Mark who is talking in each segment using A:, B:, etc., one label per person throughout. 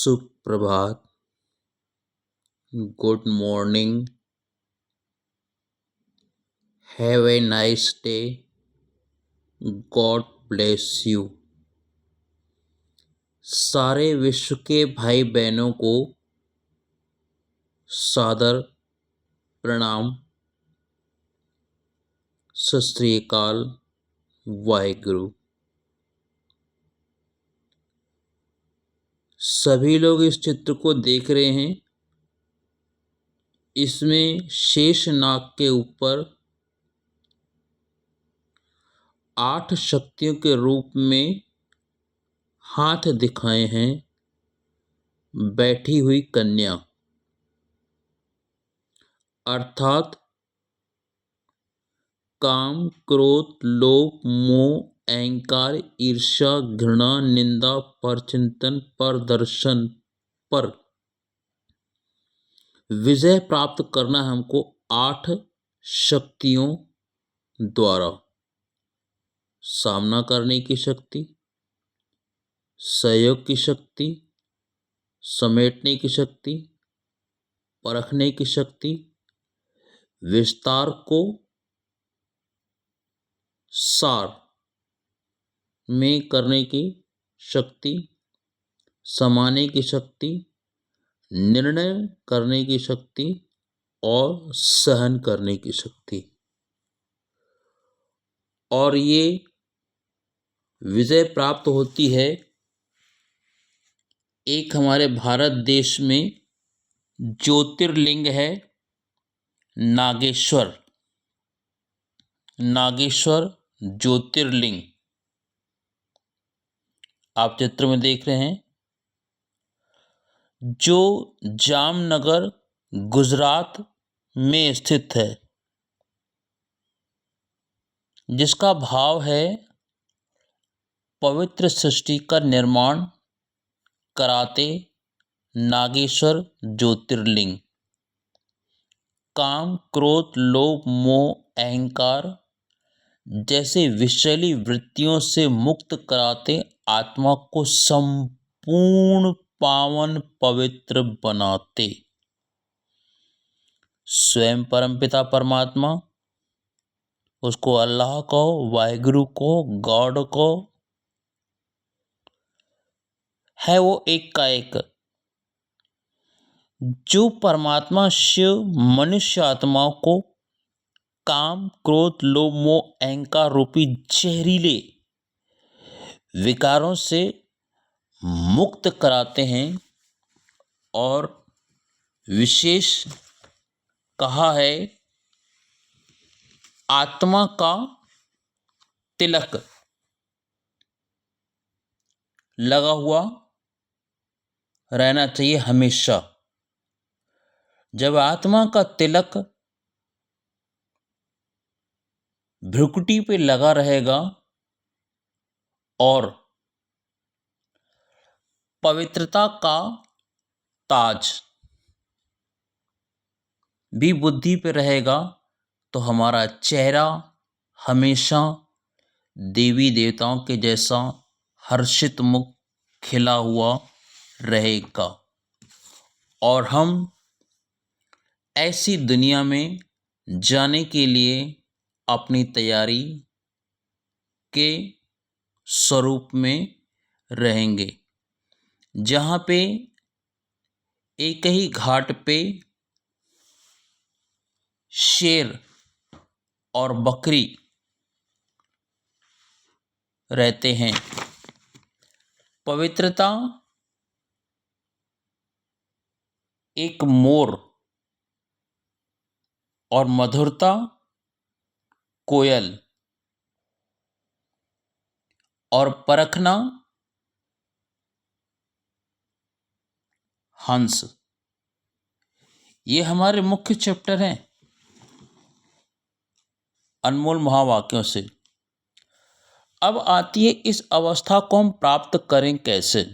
A: सुप्रभात, good morning, have a nice day, God bless you. सारे विश्व के भाई बहनों को सादर प्रणाम, सत श्री अकाल, वाहेगुरु। सभी लोग इस चित्र को देख रहे हैं। इसमें शेष नाग के ऊपर 8 शक्तियों के रूप में हाथ दिखाए हैं। बैठी हुई कन्या अर्थात काम, क्रोध, लोभ, मोह, अहंकार, ईर्ष्या, घृणा, निंदा, परचिंतन, प्रदर्शन पर विजय प्राप्त करना है हमको 8 शक्तियों द्वारा। सामना करने की शक्ति, सहयोग की शक्ति, समेटने की शक्ति, परखने की शक्ति, विस्तार को सार में करने की शक्ति, समाने की शक्ति, निर्णय करने की शक्ति और सहन करने की शक्ति। और ये विजय प्राप्त होती है एक हमारे भारत देश में ज्योतिर्लिंग है नागेश्वर। नागेश्वर ज्योतिर्लिंग आप चित्र में देख रहे हैं, जो जामनगर गुजरात में स्थित है, जिसका भाव है पवित्र सृष्टि का निर्माण कराते नागेश्वर ज्योतिर्लिंग। काम, क्रोध, लोभ, मोह, अहंकार जैसे विषैली वृत्तियों से मुक्त कराते आत्मा को संपूर्ण पावन पवित्र बनाते। स्वयं परमपिता परमात्मा, उसको अल्लाह कहो, वाहेगुरु को, गॉड को, है वो एक का एक। जो परमात्मा शिव मनुष्य आत्माओं को काम, क्रोध, लोभ, मोह, अहंकार रूपी जहरीले विकारों से मुक्त कराते हैं और विशेष कहा है आत्मा का तिलक लगा हुआ रहना चाहिए हमेशा। जब आत्मा का तिलक भ्रुकुटी पे लगा रहेगा और पवित्रता का ताज भी बुद्धि पे रहेगा, तो हमारा चेहरा हमेशा देवी देवताओं के जैसा हर्षित मुख खिला हुआ रहेगा। और हम ऐसी दुनिया में जाने के लिए अपनी तैयारी के स्वरूप में रहेंगे, जहाँ पे एक ही घाट पे शेर और बकरी रहते हैं। पवित्रता एक मोर और मधुरता कोयल और परखना हंस। ये हमारे मुख्य चैप्टर हैं अनमोल महावाक्यों से। अब आती है इस अवस्था को हम प्राप्त करें कैसे।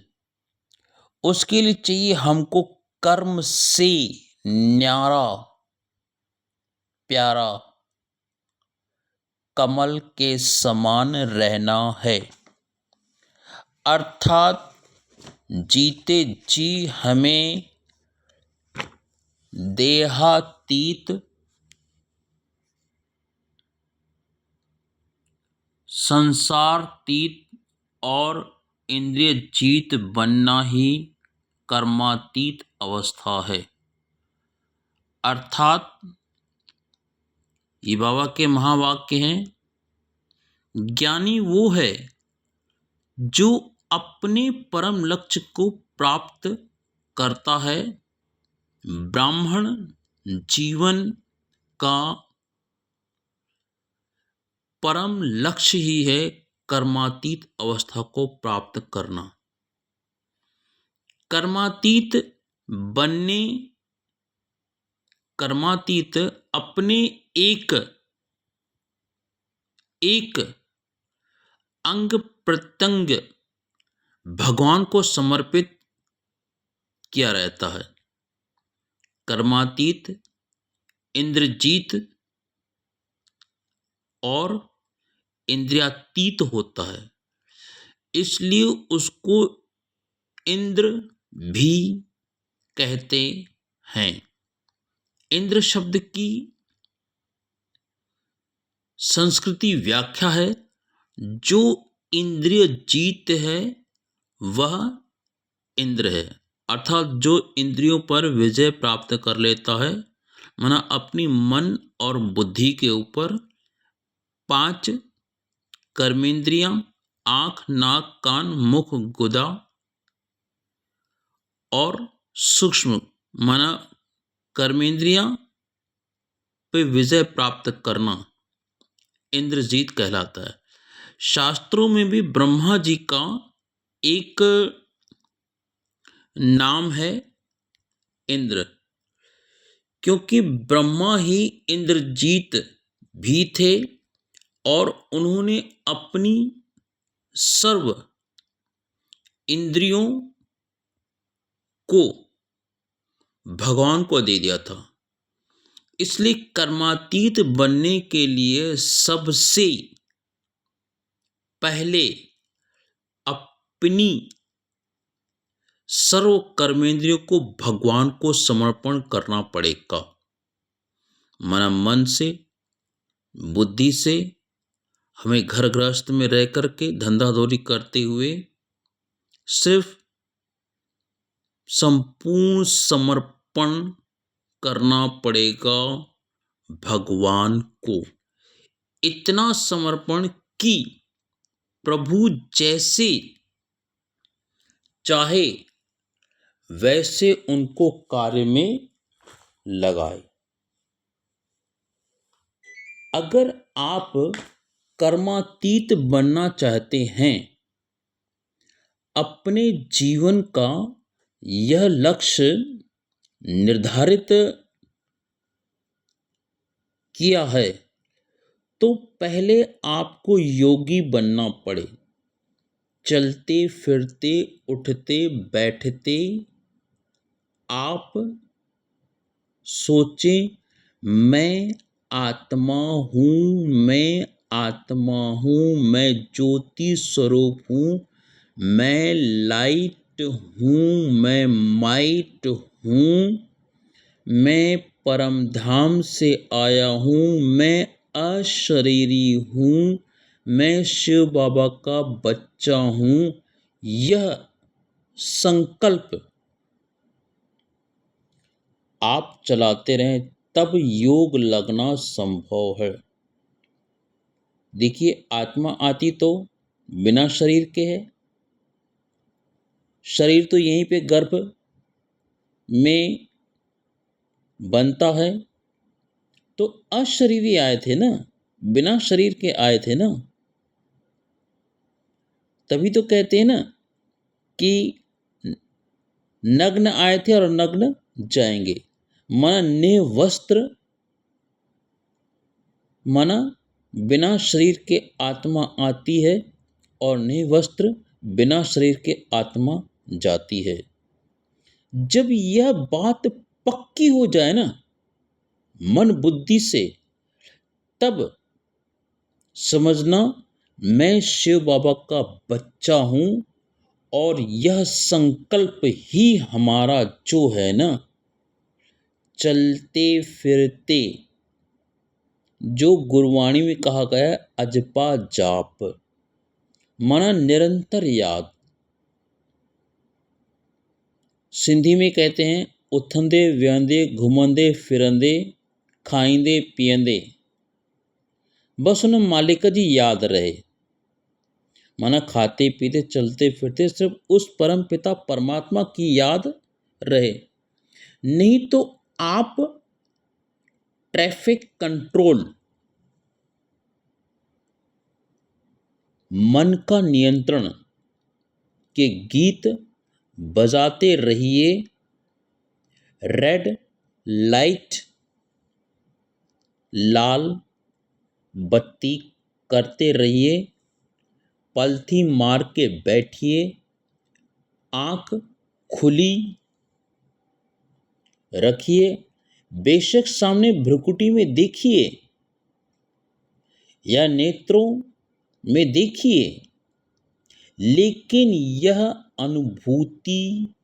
A: उसके लिए चाहिए हमको कर्म से न्यारा प्यारा कमल के समान रहना है। अर्थात जीते जी हमें देहातीत संसारातीत और इंद्रिय जीत बनना ही कर्मातीत अवस्था है। अर्थात ये बाबा के महावाक्य हैं, ज्ञानी वो है जो अपने परम लक्ष्य को प्राप्त करता है। ब्राह्मण जीवन का परम लक्ष्य ही है कर्मातीत अवस्था को प्राप्त करना। कर्मातीत बनने, कर्मातीत अपने एक अंग प्रत्यंग भगवान को समर्पित किया रहता है। कर्मातीत इंद्रजीत और इंद्रियातीत होता है, इसलिए उसको इंद्र भी कहते हैं। इंद्र शब्द की संस्कृति व्याख्या है, जो इंद्रिय जीत है वह इंद्र है। अर्थात जो इंद्रियों पर विजय प्राप्त कर लेता है, माना अपनी मन और बुद्धि के ऊपर 5 कर्मेंद्रियां आंख, नाक, कान, मुख, गुदा और सूक्ष्म माना कर्मेंद्रियां पे विजय प्राप्त करना इंद्रजीत कहलाता है। शास्त्रों में भी ब्रह्मा जी का एक नाम है इंद्र, क्योंकि ब्रह्मा ही इंद्रजीत भी थे और उन्होंने अपनी सर्व इंद्रियों को भगवान को दे दिया था। इसलिए कर्मातीत बनने के लिए सबसे पहले अपनी सर्व कर्मेंद्रियों को भगवान को समर्पण करना पड़ेगा। मन से, बुद्धि से, हमें घर गृहस्थ में रह करके धंधा दौरी करते हुए सिर्फ संपूर्ण समर्पण करना पड़ेगा भगवान को। इतना समर्पण कि प्रभु जैसे चाहे वैसे उनको कार्य में लगाए। अगर आप कर्मातीत बनना चाहते हैं, अपने जीवन का यह लक्ष्य निर्धारित किया है, तो पहले आपको योगी बनना पड़े। चलते फिरते उठते बैठते आप सोचें, मैं आत्मा हूँ, मैं आत्मा हूँ, मैं ज्योति स्वरूप हूँ, मैं लाइट हूँ, मैं माइट हूँ, मैं परम धाम से आया हूँ, मैं अशरीरी हूँ, मैं शिव बाबा का बच्चा हूँ। यह संकल्प आप चलाते रहें, तब योग लगना संभव है। देखिए, आत्मा आती तो बिना शरीर के है, शरीर तो यहीं पे गर्भ में बनता है, तो अशरीरी आए थे ना, बिना शरीर के आए थे ना। तभी तो कहते हैं ना कि नग्न आए थे और नग्न जाएंगे। माना निर्वस्त्र, माना बिना शरीर के आत्मा आती है और निर्वस्त्र बिना शरीर के आत्मा जाती है। जब यह बात पक्की हो जाए ना मन बुद्धि से, तब समझना मैं शिव बाबा का बच्चा हूं और यह संकल्प ही हमारा जो है ना, चलते फिरते, जो गुरबाणी में कहा गया है, अजपा जाप, माना निरंतर याद। सिंधी में कहते हैं, उथंदे विहंदे घुमंदे फिरंदे खाईंदे पीअंदे बस उन मालिक जी याद रहे। माना खाते पीते चलते फिरते सिर्फ उस परम पिता परमात्मा की याद रहे। नहीं तो आप ट्रैफिक कंट्रोल, मन का नियंत्रण के गीत बजाते रहिए, रेड लाइट लाल बत्ती करते रहिए, पलथी मार के बैठिए, आंख खुली रखिए, बेशक सामने भ्रुकुटी में देखिए या नेत्रों में देखिए, लेकिन यह अनुभूति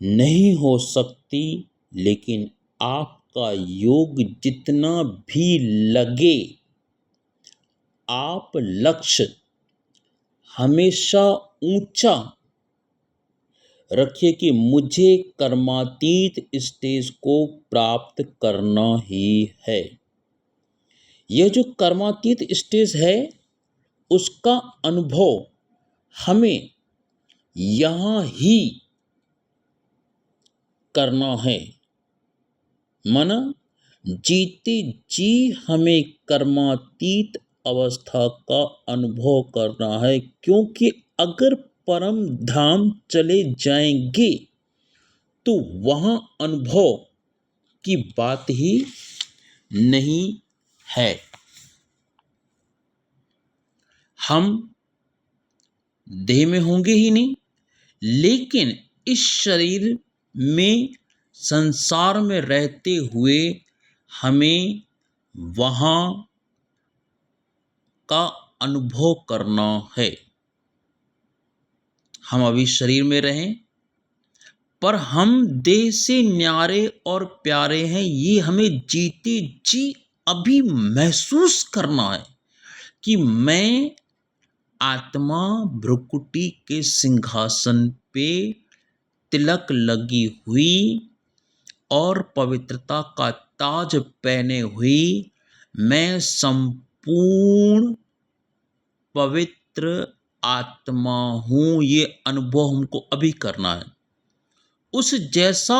A: नहीं हो सकती। लेकिन आपका योग जितना भी लगे, आप लक्ष्य हमेशा ऊंचा रखिए कि मुझे कर्मातीत स्टेज को प्राप्त करना ही है। यह जो कर्मातीत स्टेज है, उसका अनुभव हमें यहाँ ही करना है। माना जीते जी हमें कर्मातीत अवस्था का अनुभव करना है, क्योंकि अगर परम धाम चले जाएंगे तो वहां अनुभव की बात ही नहीं है। हम देह में होंगे ही नहीं, लेकिन इस शरीर में संसार में रहते हुए हमें वहां का अनुभव करना है। हम अभी शरीर में रहें, पर हम देह से न्यारे और प्यारे हैं, ये हमें जीते जी अभी महसूस करना है कि मैं आत्मा भ्रुकुटी के सिंहासन पे तिलक लगी हुई और पवित्रता का ताज पहने हुई मैं संपूर्ण पवित्र आत्मा हूं। ये अनुभव हमको अभी करना है। उस जैसा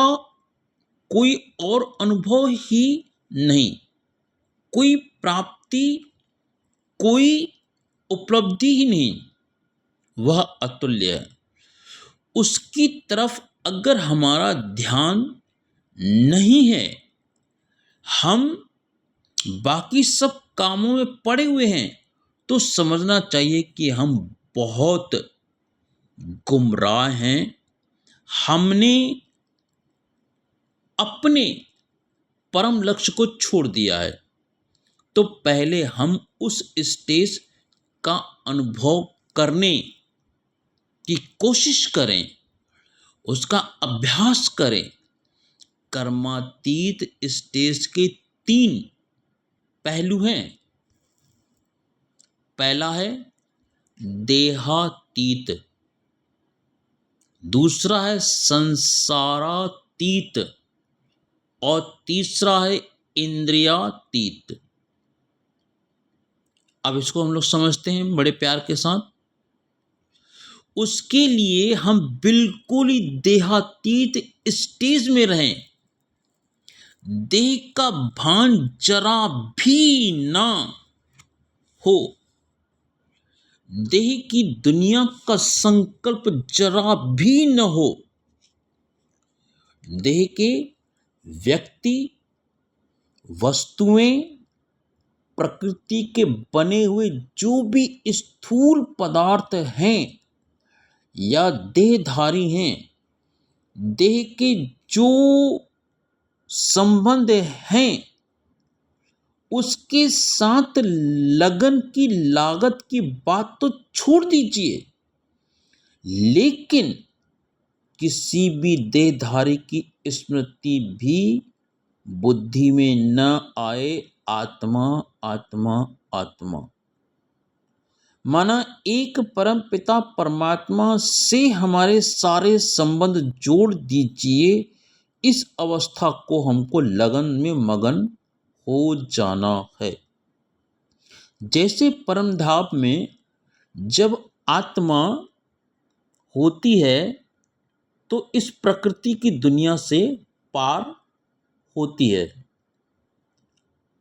A: कोई और अनुभव ही नहीं, कोई प्राप्ति, कोई उपलब्धि ही नहीं, वह अतुल्य है। उसकी तरफ अगर हमारा ध्यान नहीं है, हम बाकी सब कामों में पड़े हुए हैं, तो समझना चाहिए कि हम बहुत गुमराह हैं। हमने अपने परम लक्ष्य को छोड़ दिया है। तो पहले हम उस स्टेज का अनुभव करने की कोशिश करें, उसका अभ्यास करें। कर्मातीत स्टेज के 3 पहलू हैं। पहला है देहातीत, दूसरा है संसारातीत और तीसरा है इंद्रियातीत। अब इसको हम लोग समझते हैं बड़े प्यार के साथ। उसके लिए हम बिल्कुल ही देहातीत स्टेज में रहें, देह का भान जरा भी ना हो, देह की दुनिया का संकल्प जरा भी न हो, देह के व्यक्ति, वस्तुएं, प्रकृति के बने हुए जो भी स्थूल पदार्थ हैं या देहधारी हैं, देह के जो संबंध हैं, उसके साथ लगन की लागत की बात तो छोड़ दीजिए, लेकिन किसी भी देहधारी की स्मृति भी बुद्धि में न आए। आत्मा आत्मा आत्मा माना एक परम पिता परमात्मा से हमारे सारे संबंध जोड़ दीजिए। इस अवस्था को हमको लगन में मगन हो जाना है। जैसे परम धाम में जब आत्मा होती है तो इस प्रकृति की दुनिया से पार होती है।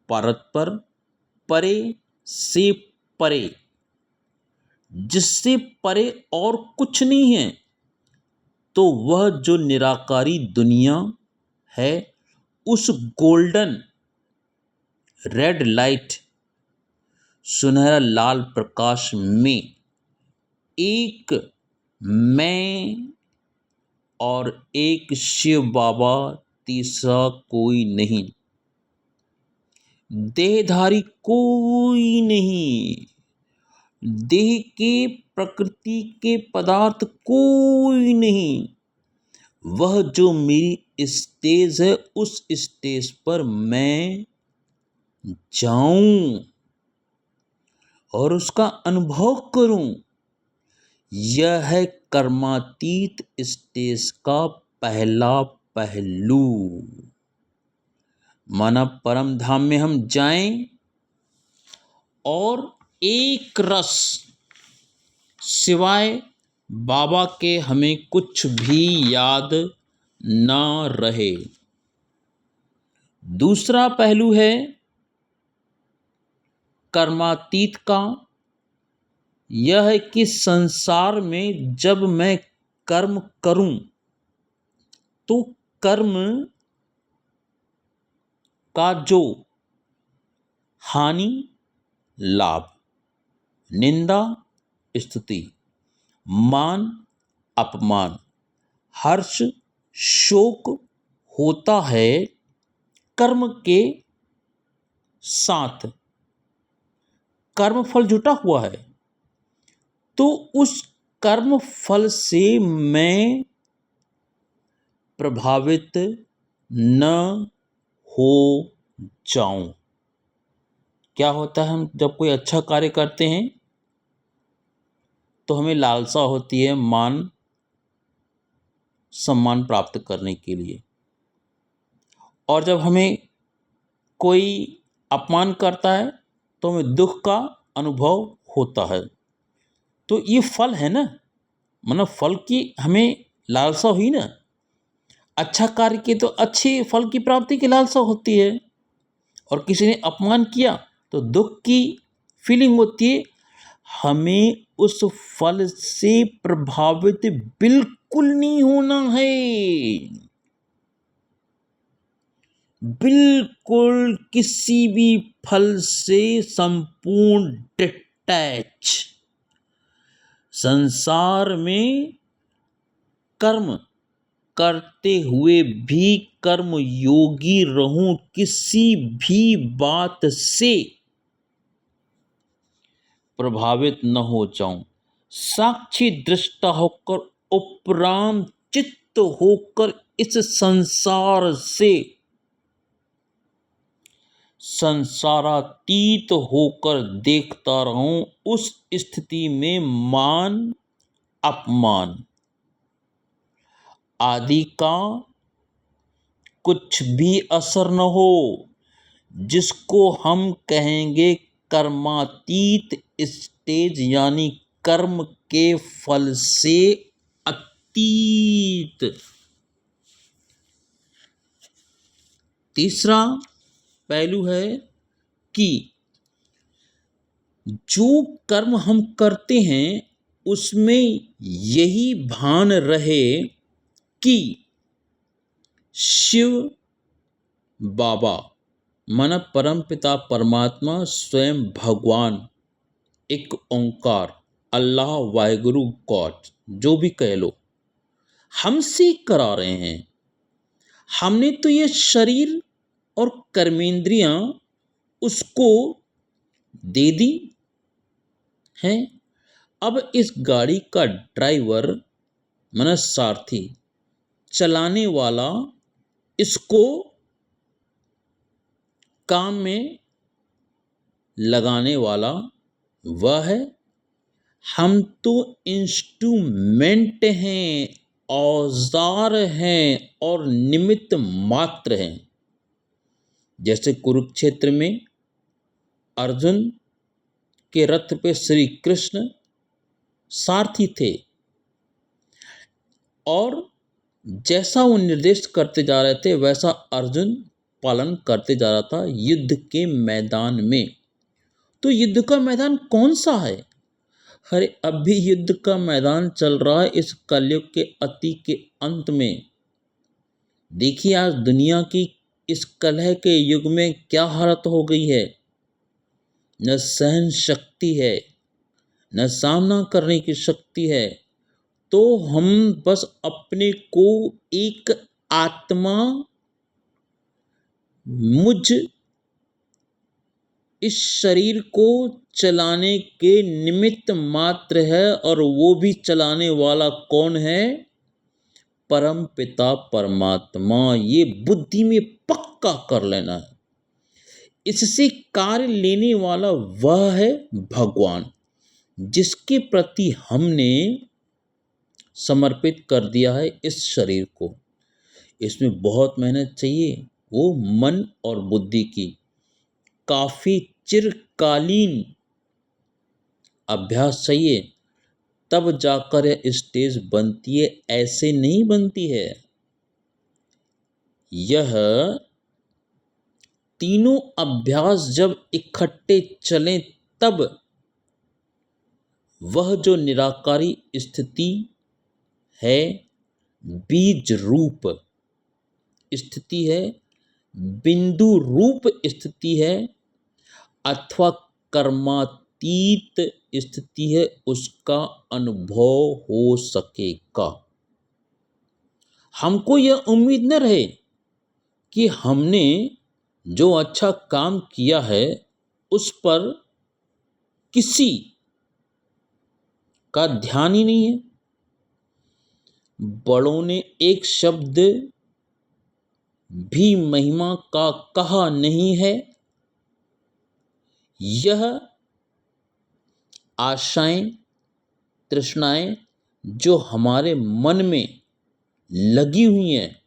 A: परत्पर, परे से परे, जिससे परे और कुछ नहीं है, तो वह जो निराकारी दुनिया है, उस गोल्डन रेड लाइट, सुनहरा लाल प्रकाश में एक मैं और एक शिव बाबा, तीसरा कोई नहीं, देहधारी कोई नहीं, देह के प्रकृति के पदार्थ कोई नहीं। वह जो मेरी स्टेज है, उस स्टेज पर मैं जाऊं और उसका अनुभव करूं। यह है कर्मातीत स्टेज का पहला पहलू। माना परम धाम में हम जाएं और एक रस सिवाय बाबा के हमें कुछ भी याद ना रहे। दूसरा पहलू है कर्मातीत का। यह है कि संसार में जब मैं कर्म करूं तो कर्म का जो हानि, लाभ, निंदा, स्तुति, मान, अपमान, हर्ष, शोक होता है, कर्म के साथ कर्म फल जुटा हुआ है, तो उस कर्म फल से मैं प्रभावित न हो जाऊं। क्या होता है, हम जब कोई अच्छा कार्य करते हैं तो हमें लालसा होती है मान सम्मान प्राप्त करने के लिए, और जब हमें कोई अपमान करता है तो हमें दुख का अनुभव होता है। तो ये फल है ना, मतलब फल की हमें लालसा हुई ना। अच्छा कार्य किए तो अच्छे फल की प्राप्ति की लालसा होती है, और किसी ने अपमान किया तो दुख की फीलिंग होती है। हमें उस फल से प्रभावित बिल्कुल नहीं होना है, बिल्कुल किसी भी फल से संपूर्ण डिटैच। संसार में कर्म करते हुए भी कर्म योगी रहूं, किसी भी बात से प्रभावित न हो जाऊं, साक्षी दृष्टा होकर उपराम चित्त होकर इस संसार से संसारातीत होकर देखता रहूं। उस स्थिति में मान अपमान आदि का कुछ भी असर न हो, जिसको हम कहेंगे कर्मातीत स्टेज, यानी कर्म के फल से अतीत। तीसरा पहलू है कि जो कर्म हम करते हैं उसमें यही भान रहे कि शिव बाबा मन परम पिता परमात्मा स्वयं भगवान, एक ओंकार, अल्लाह, वाहिगुरु, गॉड, जो भी कह लो, हमसे करा रहे हैं। हमने तो ये शरीर और कर्मेंद्रियां उसको दे दी है। अब इस गाड़ी का ड्राइवर माने सारथी, चलाने वाला, इसको काम में लगाने वाला वह है। हम तो इंस्ट्रूमेंट हैं, औजार हैं और निमित्त मात्र हैं। जैसे कुरुक्षेत्र में अर्जुन के रथ पे श्री कृष्ण सारथी थे और जैसा वो निर्देश करते जा रहे थे वैसा अर्जुन पालन करते जा रहा था युद्ध के मैदान में। तो युद्ध का मैदान कौन सा है? अरे अभी युद्ध का मैदान चल रहा है इस कलयुग के अति के अंत में। देखिए आज दुनिया की इस कलह के युग में क्या हालत हो गई है। न सहन शक्ति है, न सामना करने की शक्ति है। तो हम बस अपने को एक आत्मा मुझ इस शरीर को चलाने के निमित्त मात्र है और वो भी चलाने वाला कौन है? परम पिता परमात्मा। ये बुद्धि में पक्का कर लेना है। इससे कार्य लेने वाला वह है भगवान, जिसके प्रति हमने समर्पित कर दिया है इस शरीर को। इसमें बहुत मेहनत चाहिए, वो मन और बुद्धि की। काफी चिरकालीन अभ्यास चाहिए, तब जाकर यह स्टेज बनती है, ऐसे नहीं बनती है। यह तीनों अभ्यास जब इकट्ठे चलें तब वह जो निराकारी स्थिति है, बीज रूप स्थिति है, बिंदु रूप स्थिति है अथवा कर्मातीत स्थिति है, उसका अनुभव हो सकेगा। हमको यह उम्मीद न रहे कि हमने जो अच्छा काम किया है उस पर किसी का ध्यान ही नहीं है। बड़ों ने एक शब्द भी महिमा का कहा नहीं है। यह आशाएं, तृष्णाएं जो हमारे मन में लगी हुई हैं,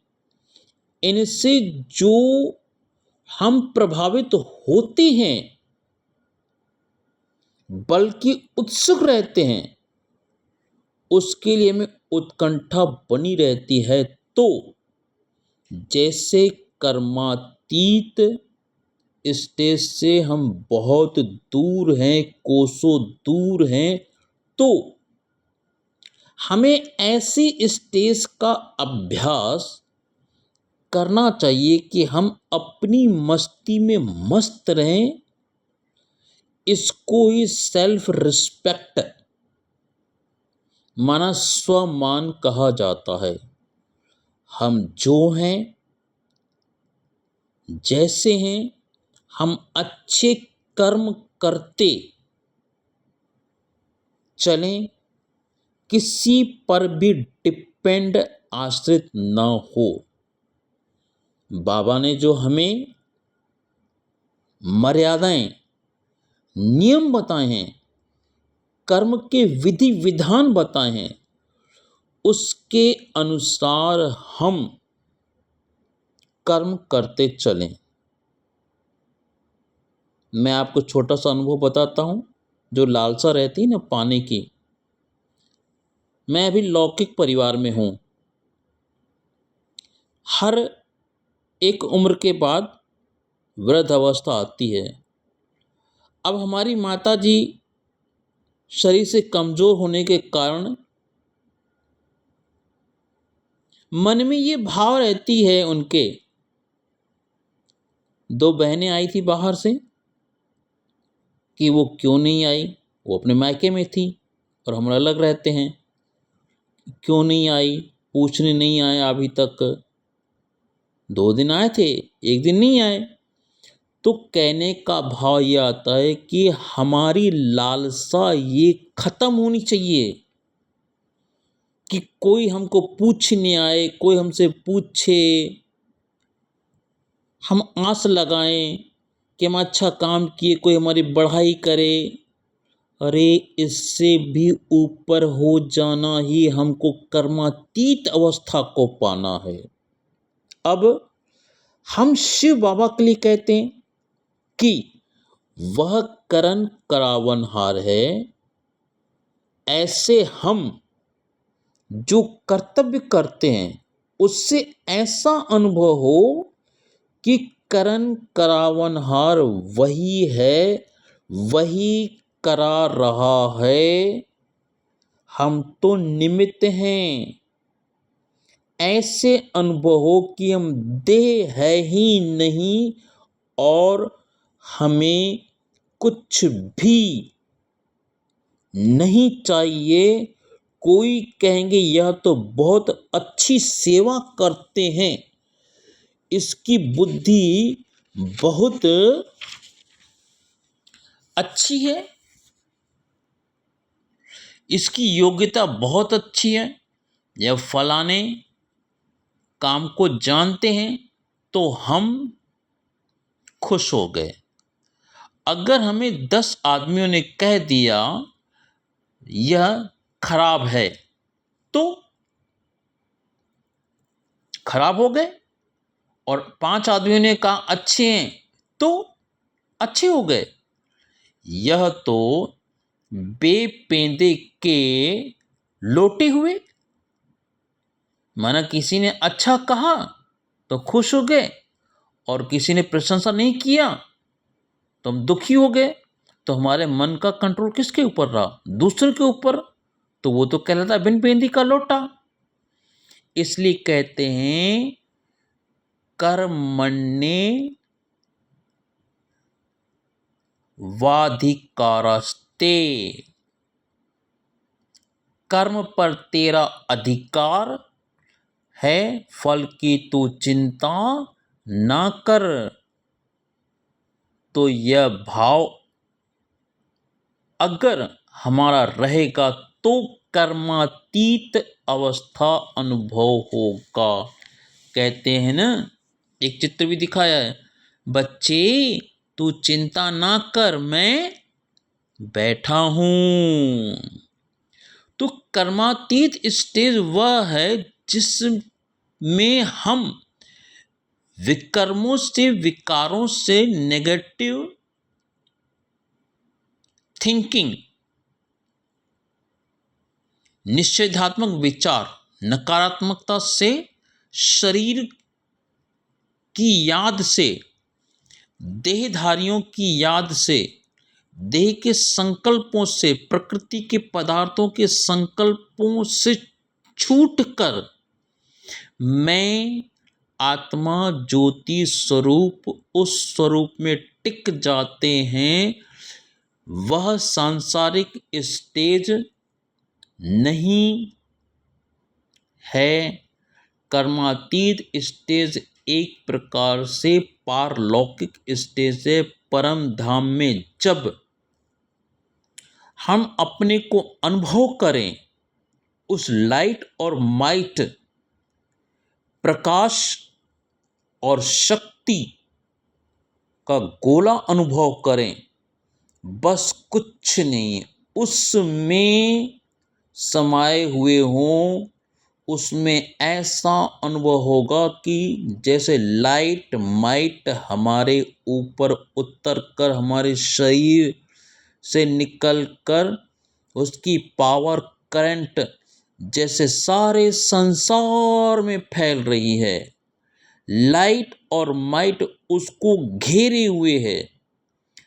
A: इनसे जो हम प्रभावित होते हैं, बल्कि उत्सुक रहते हैं, उसके लिए हमें उत्कंठा बनी रहती है। तो जैसे कर्मातीत स्टेज से हम बहुत दूर हैं, कोसों दूर हैं, तो हमें ऐसी स्टेज का अभ्यास करना चाहिए कि हम अपनी मस्ती में मस्त रहें। इसको ही सेल्फ रिस्पेक्ट माना स्वमान कहा जाता है। हम जो हैं, जैसे हैं, हम अच्छे कर्म करते चलें, किसी पर भी डिपेंड आश्रित ना हो। बाबा ने जो हमें मर्यादाएं, नियम बताए हैं, कर्म के विधि विधान बताए हैं, उसके अनुसार हम कर्म करते चलें। मैं आपको छोटा सा अनुभव बताता हूँ। जो लालसा रहती है ना पाने की, मैं अभी लौकिक परिवार में हूँ। हर एक उम्र के बाद वृद्ध अवस्था आती है। अब हमारी माता जी शरीर से कमजोर होने के कारण मन में ये भाव रहती है उनके। दो बहनें आई थी बाहर से कि वो क्यों नहीं आई। वो अपने मायके में थी और हम अलग रहते हैं। क्यों नहीं आई, पूछने नहीं आए अभी तक। 2 दिन आए थे, 1 दिन नहीं आए। तो कहने का भाव ये आता है कि हमारी लालसा ये खत्म होनी चाहिए कि कोई हमको पूछने आए, कोई हमसे पूछे, हम आस लगाएं कि हम अच्छा काम किए, कोई हमारी बढ़ाई करे। अरे इससे भी ऊपर हो जाना ही हमको कर्मातीत अवस्था को पाना है। अब हम शिव बाबा के लिए कहते हैं कि वह करण करावनहार है। ऐसे हम जो कर्तव्य करते हैं उससे ऐसा अनुभव हो कि करण करावनहार वही है, वही करा रहा है, हम तो निमित्त हैं। ऐसे अनुभव हो कि हम देह है ही नहीं और हमें कुछ भी नहीं चाहिए। कोई कहेंगे यह तो बहुत अच्छी सेवा करते हैं, इसकी बुद्धि बहुत अच्छी है, इसकी योग्यता बहुत अच्छी है, या फलाने काम को जानते हैं, तो हम खुश हो गए। अगर हमें 10 आदमियों ने कह दिया यह खराब है तो खराब हो गए, और 5 आदमियों ने कहा अच्छे हैं तो अच्छे हो गए। यह तो बेपेंदे के लोटे हुए। माना किसी ने अच्छा कहा तो खुश हो गए, और किसी ने प्रशंसा नहीं किया तो हम दुखी हो गए। तो हमारे मन का कंट्रोल किसके ऊपर रहा? दूसरे के ऊपर। तो वो तो कहलाता है बिन पेंदी का लोटा। इसलिए कहते हैं कर्मण्ये वाधिकारस्ते, कर्म पर तेरा अधिकार है, फल की तू चिंता ना कर। तो यह भाव अगर हमारा रहेगा तो कर्मातीत अवस्था अनुभव होगा। कहते हैं ना, एक चित्र भी दिखाया है, बच्चे तू चिंता ना कर, मैं बैठा हूं। तो कर्मातीत स्टेज वह है जिसमें हम विकर्मों से, विकारों से, नेगेटिव थिंकिंग, निषेधात्मक विचार, नकारात्मकता से, शरीर की याद से, देहधारियों की याद से, देह के संकल्पों से, प्रकृति के पदार्थों के संकल्पों से छूटकर मैं आत्मा ज्योति स्वरूप, उस स्वरूप में टिक जाते हैं। वह सांसारिक स्टेज नहीं है। कर्मातीत स्टेज एक प्रकार से पारलौकिक स्टेज है। परम धाम में जब हम अपने को अनुभव करें, उस लाइट और माइट, प्रकाश और शक्ति का गोला अनुभव करें, बस कुछ नहीं, उसमें समाये हुए हों, उसमें ऐसा अनुभव होगा कि जैसे लाइट माइट हमारे ऊपर उतर कर हमारे शरीर से निकल कर उसकी पावर करंट जैसे सारे संसार में फैल रही है। लाइट और माइट उसको घेरे हुए है,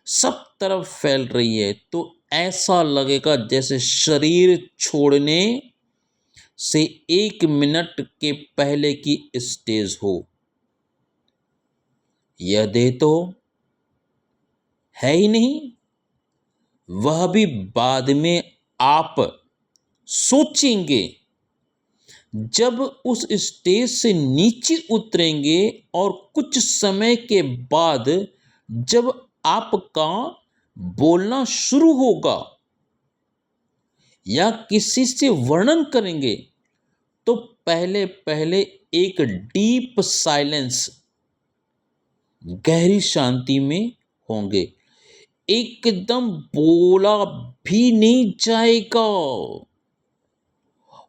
A: सब तरफ फैल रही है। तो ऐसा लगेगा जैसे शरीर छोड़ने से 1 मिनट के पहले की स्टेज हो। यह देह तो है ही नहीं, वह भी बाद में आप सोचेंगे। जब उस स्टेज से नीचे उतरेंगे और कुछ समय के बाद जब आपका बोलना शुरू होगा या किसी से वर्णन करेंगे तो पहले पहले एक डीप साइलेंस, गहरी शांति में होंगे। एकदम बोला भी नहीं जाएगा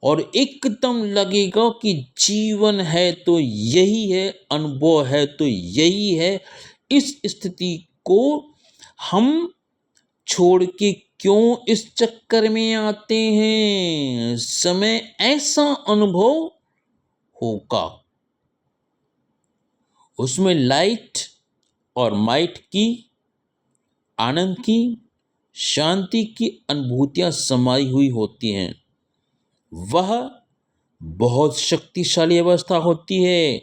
A: और एकदम लगेगा कि जीवन है तो यही है, अनुभव है तो यही है। इस स्थिति को हम छोड़ के क्यों इस चक्कर में आते हैं? समय ऐसा अनुभव होगा, उसमें लाइट और माइट की, आनंद की, शांति की अनुभूतियां समाई हुई होती हैं। वह बहुत शक्तिशाली अवस्था होती है।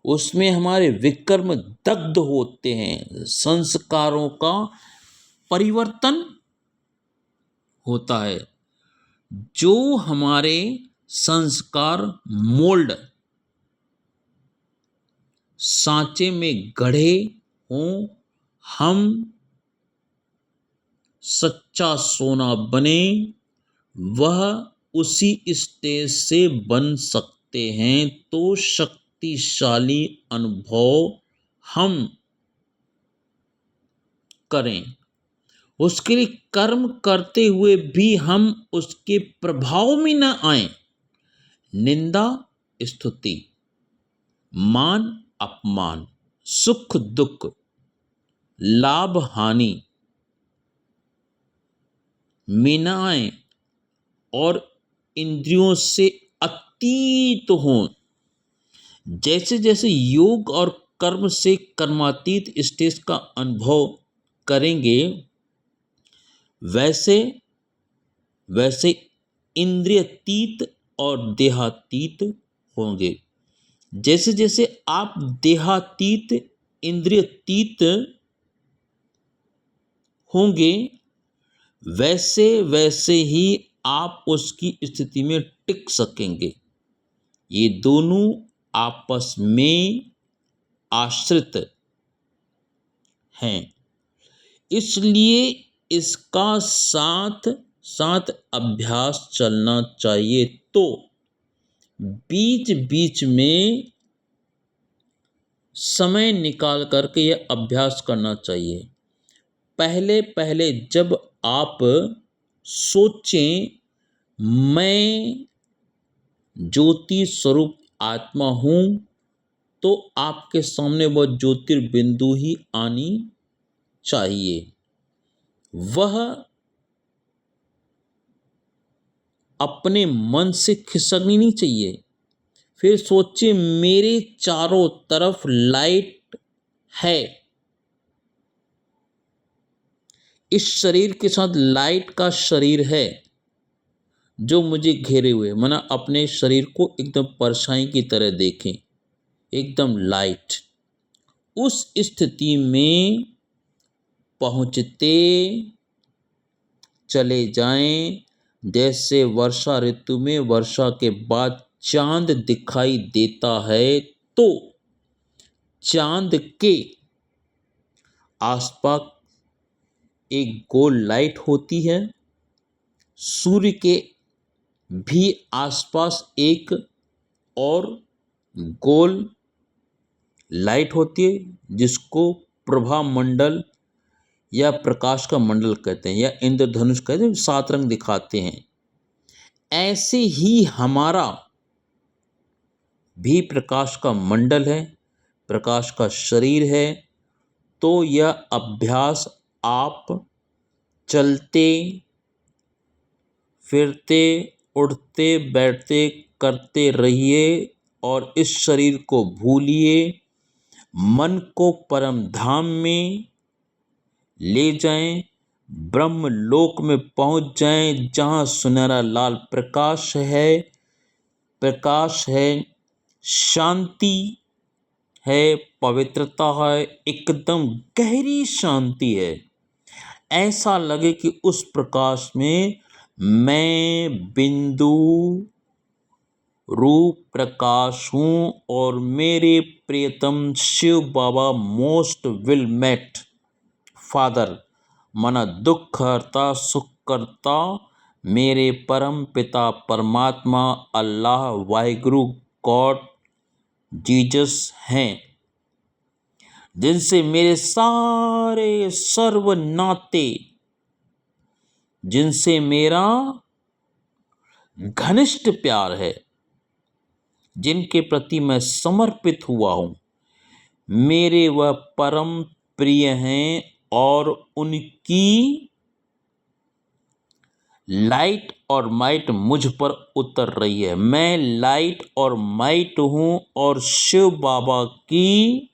A: उसमें हमारे विकर्म दग्ध होते हैं, संस्कारों का परिवर्तन होता है। जो हमारे संस्कार मोल्ड सांचे में गढ़े हों, हम सच्चा सोना बने, वह उसी स्टेज से बन सकते हैं। तो शक्तिशाली अनुभव हम करें, उसके लिए कर्म करते हुए भी हम उसके प्रभाव में न आए। निंदा स्तुति, मान अपमान, सुख दुख, लाभ हानि में न आए और इंद्रियों से अतीत हों। जैसे जैसे योग और कर्म से कर्मातीत स्टेज का अनुभव करेंगे, वैसे वैसे इंद्रियतीत और देहातीत होंगे। जैसे जैसे आप देहातीत, इंद्रियतीत होंगे, वैसे वैसे ही आप उसकी स्थिति में टिक सकेंगे। ये दोनों आपस में आश्रित हैं, इसलिए इसका साथ साथ अभ्यास चलना चाहिए। तो बीच बीच में समय निकाल करके यह अभ्यास करना चाहिए। पहले पहले जब आप सोचें मैं ज्योति स्वरूप आत्मा हूँ, तो आपके सामने वह ज्योतिर्बिंदु ही आनी चाहिए। वह अपने मन से खिसकनी नहीं चाहिए। फिर सोचिए मेरे चारों तरफ लाइट है, इस शरीर के साथ लाइट का शरीर है जो मुझे घेरे हुए। माना अपने शरीर को एकदम परछाई की तरह देखें, एकदम लाइट। उस स्थिति में पहुंचते चले जाएं, जैसे वर्षा ऋतु में वर्षा के बाद चांद दिखाई देता है, तो चांद के आसपास एक गोल लाइट होती है, सूर्य के भी आसपास एक और गोल लाइट होती है, जिसको प्रभा मंडल या प्रकाश का मंडल कहते हैं, या इंद्रधनुष कहते हैं, 7 रंग दिखाते हैं। ऐसे ही हमारा भी प्रकाश का मंडल है, प्रकाश का शरीर है। तो यह अभ्यास आप चलते फिरते उठते बैठते करते रहिए और इस शरीर को भूलिए, मन को परम धाम में ले जाएं, ब्रह्म लोक में पहुंच जाएं, जहां सुनहरा लाल प्रकाश है, शांति है, पवित्रता है, एकदम गहरी शांति है। ऐसा लगे कि उस प्रकाश में मैं बिंदु रूप प्रकाश हूँ और मेरे प्रियतम शिव बाबा मोस्ट विल मेट फादर मन दुख हरता सुख करता मेरे परम पिता परमात्मा अल्लाह वाहिगुरु गॉड जीसस हैं, जिनसे मेरे सारे सर्व नाते, जिनसे मेरा घनिष्ठ प्यार है, जिनके प्रति मैं समर्पित हुआ हूँ, मेरे वह परम प्रिय हैं और उनकी लाइट और माइट मुझ पर उतर रही है। मैं लाइट और माइट हूँ और शिव बाबा की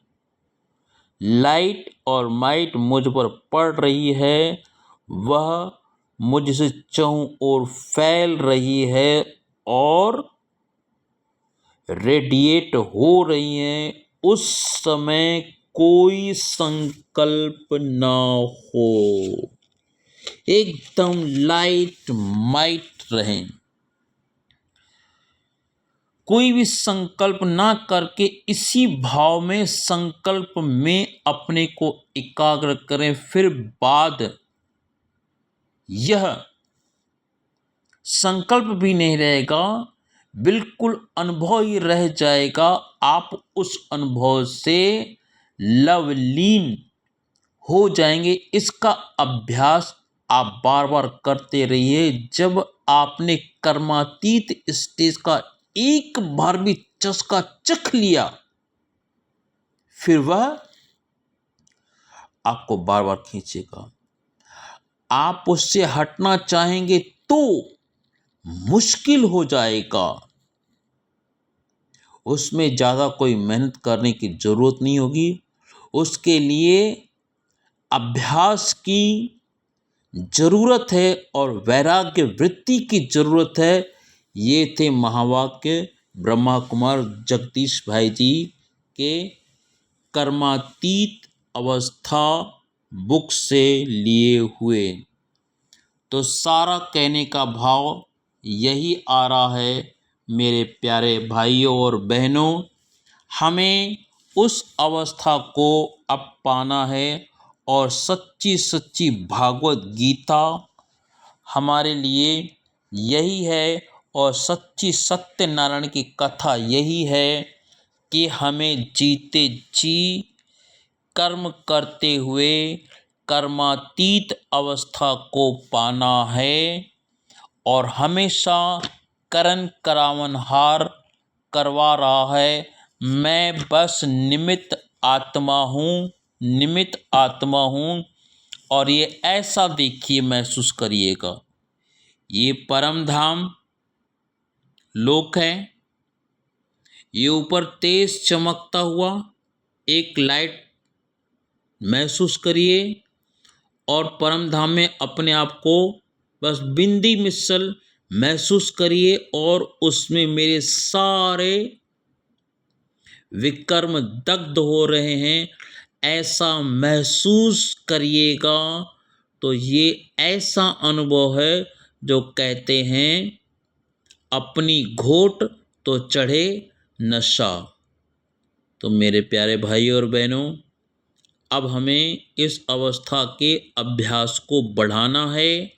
A: लाइट और माइट मुझ पर पड़ रही है, वह मुझसे चारों ओर फैल रही है और रेडिएट हो रही हैं। उस समय कोई संकल्प ना हो, एकदम लाइट माइट रहें, कोई भी संकल्प ना करके इसी भाव में संकल्प में अपने को एकाग्र करें। फिर बाद यह संकल्प भी नहीं रहेगा, बिल्कुल अनुभव ही रह जाएगा। आप उस अनुभव से लवलीन हो जाएंगे। इसका अभ्यास आप बार बार करते रहिए। जब आपने कर्मातीत स्टेज का एक बार भी चस्का चख लिया, फिर वह आपको बार बार खींचेगा। आप उससे हटना चाहेंगे तो मुश्किल हो जाएगा। उसमें ज़्यादा कोई मेहनत करने की ज़रूरत नहीं होगी। उसके लिए अभ्यास की ज़रूरत है और वैराग्य वृत्ति की ज़रूरत है। ये थे महावाक्य ब्रह्मा कुमार जगदीश भाई जी के कर्मातीत अवस्था बुक से लिए हुए। तो सारा कहने का भाव यही आ रहा है मेरे प्यारे भाइयों और बहनों, हमें उस अवस्था को अब पाना है और सच्ची सच्ची भागवत गीता हमारे लिए यही है और सच्ची सत्यनारायण की कथा यही है कि हमें जीते जी कर्म करते हुए कर्मातीत अवस्था को पाना है और हमेशा करन करावनहार करवा रहा है। मैं बस निमित्त आत्मा हूँ, निमित्त आत्मा हूँ। और ये ऐसा देखिए, महसूस करिएगा, ये परम धाम लोक है। ये ऊपर तेज चमकता हुआ एक लाइट महसूस करिए और परम धाम में अपने आप को बस बिंदी मिसल महसूस करिए और उसमें मेरे सारे विकर्म दग्ध हो रहे हैं, ऐसा महसूस करिएगा। तो ये ऐसा अनुभव है जो कहते हैं अपनी घोट तो चढ़े नशा। तो मेरे प्यारे भाई और बहनों, अब हमें इस अवस्था के अभ्यास को बढ़ाना है।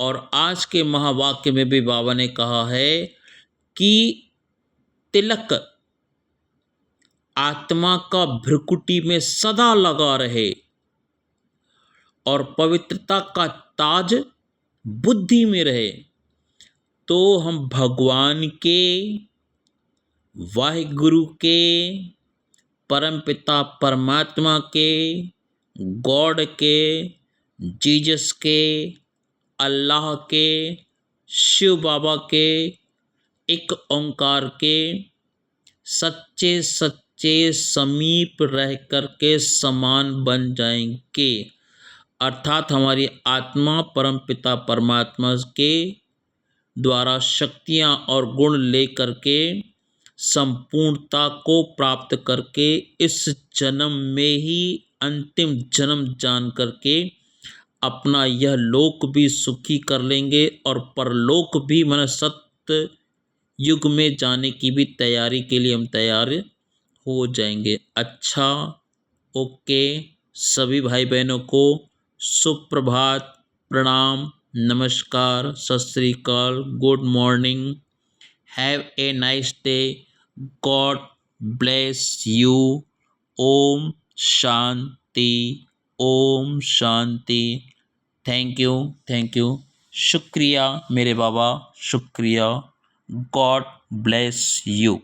A: और आज के महावाक्य में भी बाबा ने कहा है कि तिलक आत्मा का भ्रुकुटी में सदा लगा रहे और पवित्रता का ताज बुद्धि में रहे, तो हम भगवान के, वाहिगुरु के, परमपिता परमात्मा के, गॉड के, जीसस के, अल्लाह के, शिव बाबा के, एक ओंकार के सच्चे सच्चे समीप रह कर के समान बन जाएंगे। अर्थात हमारी आत्मा परमपिता परमात्मा के द्वारा शक्तियाँ और गुण लेकर के संपूर्णता को प्राप्त करके इस जन्म में ही अंतिम जन्म जान करके अपना यह लोक भी सुखी कर लेंगे और परलोक भी मन सत्य युग में जाने की भी तैयारी के लिए हम तैयार हो जाएंगे। अच्छा, ओके, सभी भाई बहनों को सुप्रभात, प्रणाम, नमस्कार, Sat Shri Akal, good morning, have a nice day, God bless you. Om Shanti, Om Shanti. Thank you, thank you. शुक्रिया मेरे बाबा, शुक्रिया। God bless you.